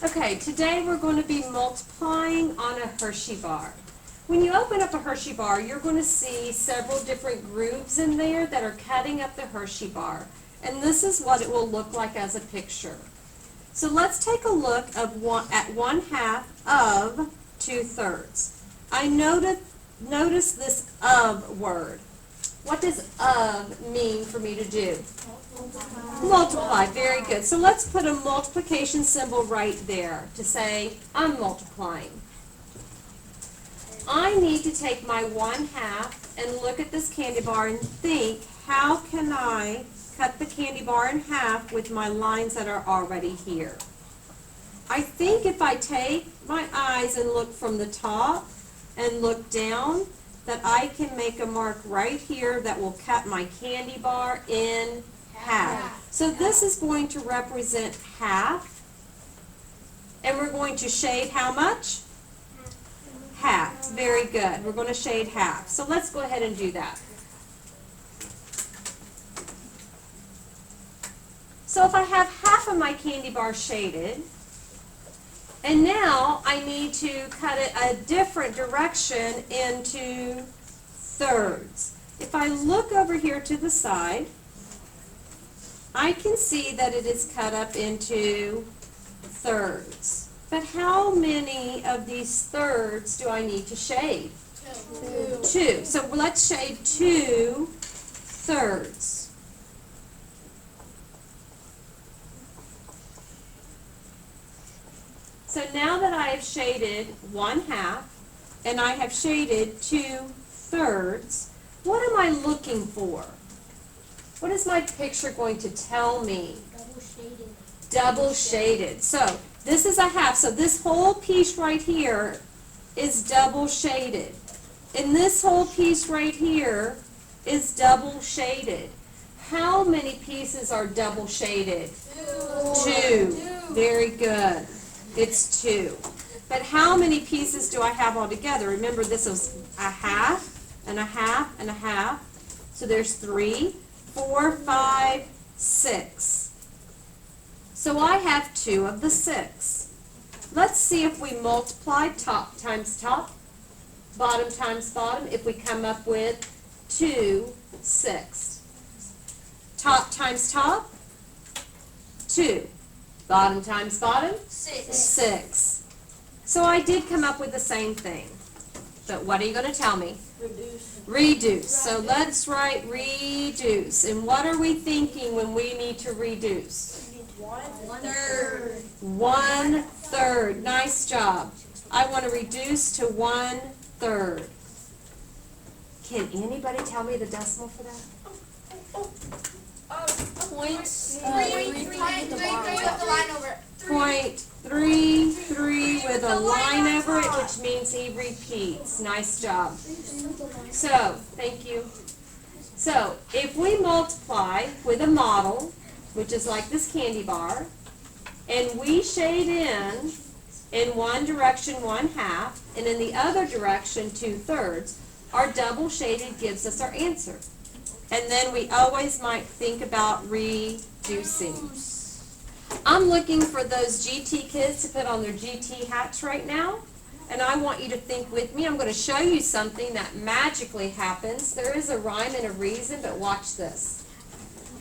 Okay, today we're going to be multiplying on a Hershey bar. When you open up a Hershey bar, you're going to see several different grooves in there that are cutting up the Hershey bar. And this is what it will look like as a picture. So let's take a look at 1/2 of 2/3. I notice this of word. What does of mean for me to do? Multiply, very good. So let's put a multiplication symbol right there to say I'm multiplying. I need to take my 1/2 and look at this candy bar and think, how can I cut the candy bar in half with my lines that are already here? I think if I take my eyes and look from the top and look down, that I can make a mark right here that will cut my candy bar in half. So this is going to represent half, and we're going to shade how much? Half. Very good. We're going to shade half. So let's go ahead and do that. So if I have half of my candy bar shaded, and now I need to cut it a different direction into thirds. If I look over here to the side, I can see that it is cut up into thirds. But how many of these thirds do I need to shade? Two. So let's shade 2/3. So now that I have shaded 1/2 and I have shaded 2/3, what am I looking for? What is my picture going to tell me? Double shaded. Double shaded. So this is a half. So this whole piece right here is double shaded. And this whole piece right here is double shaded. How many pieces are double shaded? Two. Very good. It's 2. But how many pieces do I have altogether? Remember, this is a half and a half and a half. So there's 3, 4, 5, 6. So I have 2 of the 6. Let's see if we multiply top times top, bottom times bottom, if we come up with 2/6. Top times top, 2. Bottom times bottom, 6. So I did come up with the same thing. But what are you going to tell me? Reduce. So let's write reduce. And what are we thinking when we need to reduce? 1/3. 1/3. Nice job. I want to reduce to 1/3. Can anybody tell me the decimal for that? .33 with a line over it, which means he repeats. Nice job. So, thank you. So, if we multiply with a model, which is like this candy bar, and we shade in one direction 1/2, and in the other direction 2/3, our double shaded gives us our answer. And then we always might think about reducing. I'm looking for those GT kids to put on their GT hats right now. And I want you to think with me. I'm going to show you something that magically happens. There is a rhyme and a reason, but watch this.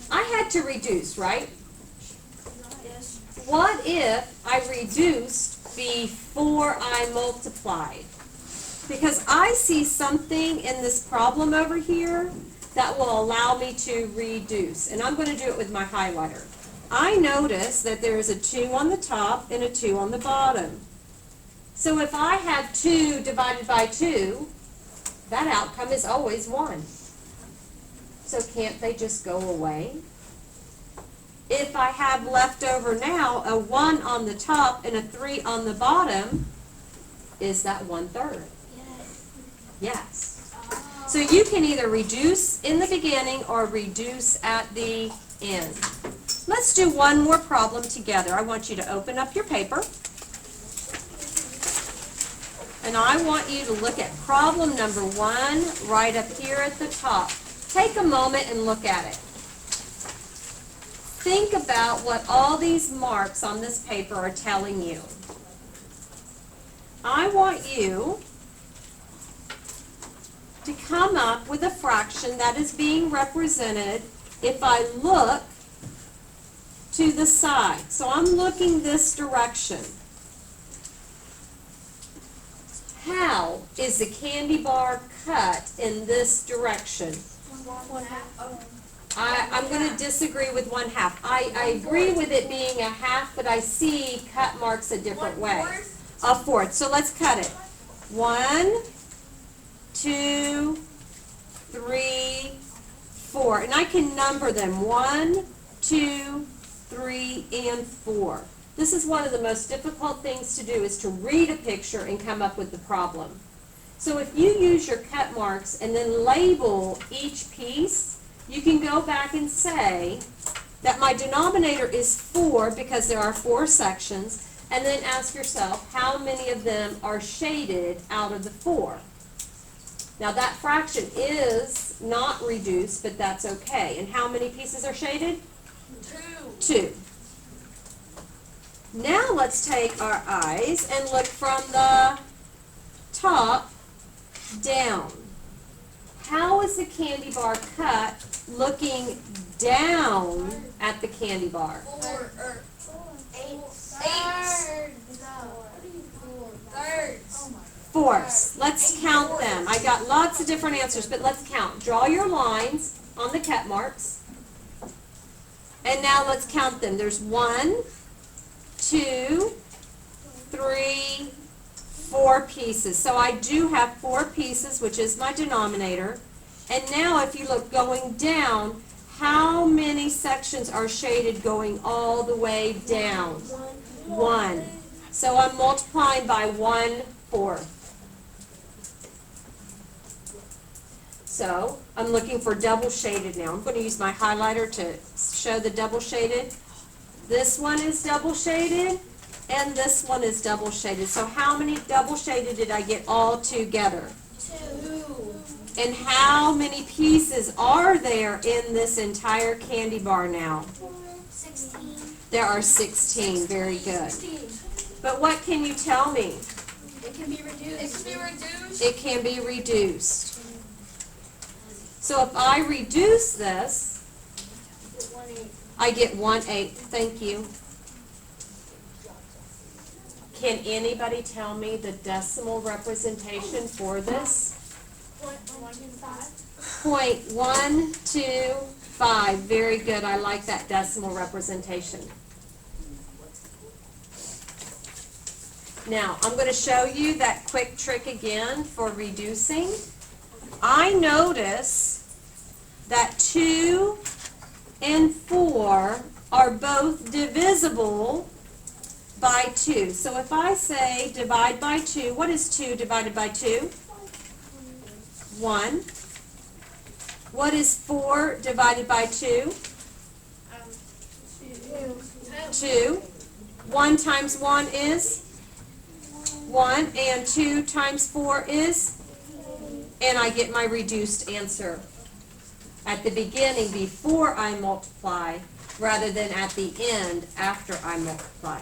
I had to reduce, right? Yes. What if I reduced before I multiplied? Because I see something in this problem over here that will allow me to reduce. And I'm going to do it with my highlighter. I notice that there is a 2 on the top and a 2 on the bottom. So if I have 2 divided by 2, that outcome is always 1. So can't they just go away? If I have left over now a 1 on the top and a 3 on the bottom, is that 1/3? Yes. So you can either reduce in the beginning or reduce at the end. Let's do one more problem together. I want you to open up your paper. And I want you to look at problem number 1 right up here at the top. Take a moment and look at it. think about what all these marks on this paper are telling you. I want you to come up with a fraction that is being represented if I look to the side. So I'm looking this direction. How is the candy bar cut in this direction? I'm going to disagree with 1/2. I agree with it being a half, but I see cut marks a different way. 1/4. So let's cut it. 1, 2, 3, 4. And I can number them. 1, 2, 3, and 4. This is one of the most difficult things to do, is to read a picture and come up with the problem. So if you use your cut marks and then label each piece, you can go back and say that my denominator is 4 because there are 4 sections, and then ask yourself how many of them are shaded out of the 4. Now that fraction is not reduced, but that's okay. And how many pieces are shaded? 2. Now let's take our eyes and look from the top down. How is the candy bar cut looking down at the candy bar? 4ths. Let's count them. I got lots of different answers, but let's count. Draw your lines on the cut marks. And now let's count them. There's 1, 2, 3, 4 pieces. So I do have 4 pieces, which is my denominator. And now if you look going down, how many sections are shaded going all the way down? 1. So I'm multiplying by 1/4. So I'm looking for double shaded now. I'm going to use my highlighter to show the double shaded. This one is double shaded, and this one is double shaded. So how many double shaded did I get all together? 2. And how many pieces are there in this entire candy bar now? 16. There are 16. Very good. But what can you tell me? It can be reduced. It can be reduced. So if I reduce this, I get 1/8. Thank you. Can anybody tell me the decimal representation for this? 0.125. Very good. I like that decimal representation. Now, I'm going to show you that quick trick again for reducing. I notice that 2 and 4 are both divisible by 2. So if I say divide by 2, what is 2 divided by 2? 1. What is 4 divided by 2? 2. 1 times 1 is 1, and 2 times 4 is? And I get my reduced answer at the beginning before I multiply rather than at the end after I multiply.